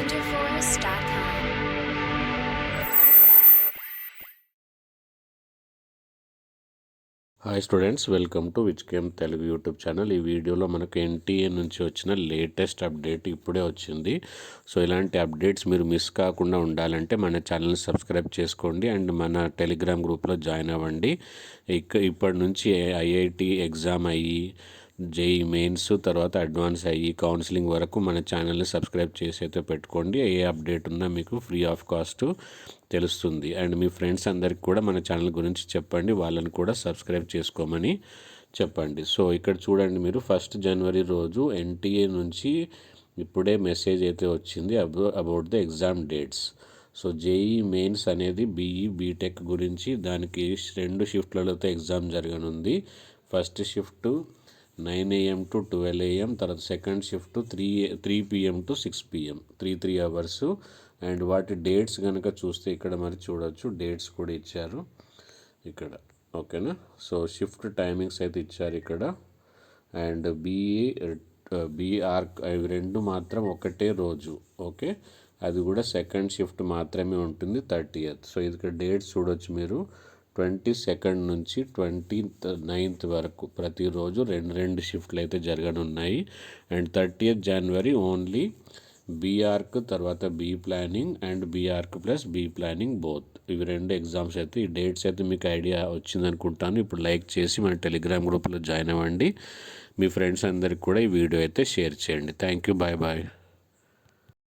wonderforce.com. Hi students, welcome to Vizchem Telugu YouTube channel. ఈ వీడియోలో మనకు ఎన్టీఏ నుంచి వచ్చిన లేటెస్ట్ అప్డేట్ ఇప్పుడే వచ్చింది. సో ఇలాంటి అప్డేట్స్ మీరు మిస్ కాకుండా ఉండాలంటే మన ఛానల్ని సబ్స్క్రైబ్ చేసుకోండి అండ్ మన టెలిగ్రామ్ గ్రూప్లో జాయిన్ అవ్వండి. ఇప్పటి నుంచి ఐఐటి ఎగ్జామ్ అయ్యి, జేఈ మెయిన్స్ తర్వాత అడ్వాన్స్ అయ్యి కౌన్సిలింగ్ వరకు మన ఛానల్ని సబ్స్క్రైబ్ చేసి అయితే పెట్టుకోండి. ఏ అప్డేట్ ఉన్నా మీకు ఫ్రీ ఆఫ్ కాస్ట్ తెలుస్తుంది. అండ్ మీ ఫ్రెండ్స్ అందరికి కూడా మన ఛానల్ గురించి చెప్పండి, వాళ్ళని కూడా సబ్స్క్రైబ్ చేసుకోమని చెప్పండి. సో ఇక్కడ చూడండి, మీరు 1 జనవరి రోజు ఎన్టీఏ నుంచి ఇప్పుడే మెసేజ్ అయితే వచ్చింది about the exam dates. So JEE mains అనేది బీఈ బీటెక్ గురించి, దానికి 2 షిఫ్ట్లతో ఎగ్జామ్ జరగనుంది. First shift 9 AM to 12 AM, తర్వాత second shift 3 PM to 6 PM, 3 hours. And వాటి డేట్స్ కనుక చూస్తే ఇక్కడ మరి చూడవచ్చు, డేట్స్ కూడా ఇచ్చారు ఇక్కడ. ఓకేనా, సో షిఫ్ట్ టైమింగ్స్ అయితే ఇచ్చారు ఇక్కడ. అండ్ బీఆర్ అవి 2 మాత్రం ఒకటే రోజు. ఓకే, అది కూడా సెకండ్ షిఫ్ట్ మాత్రమే ఉంటుంది, 30th. సో ఇది ఇక్కడ డేట్స్ చూడవచ్చు మీరు, 22nd నుంచి 29th వరకు ప్రతిరోజు 2 షిఫ్ట్లు అయితే జరగనున్నాయి. అండ్ 30th జనవరి ఓన్లీ బీఆర్క్, తర్వాత B planning and B Arch plus B planning both. ఇవి 2 ఎగ్జామ్స్ అయితే. ఈ డేట్స్ అయితే మీకు ఐడియా వచ్చిందనుకుంటాను. ఇప్పుడు లైక్ చేసి మన టెలిగ్రామ్ గ్రూప్లో జాయిన్ అవ్వండి. మీ ఫ్రెండ్స్ అందరికి కూడా ఈ వీడియో అయితే షేర్ చేయండి. Thank you, bye bye.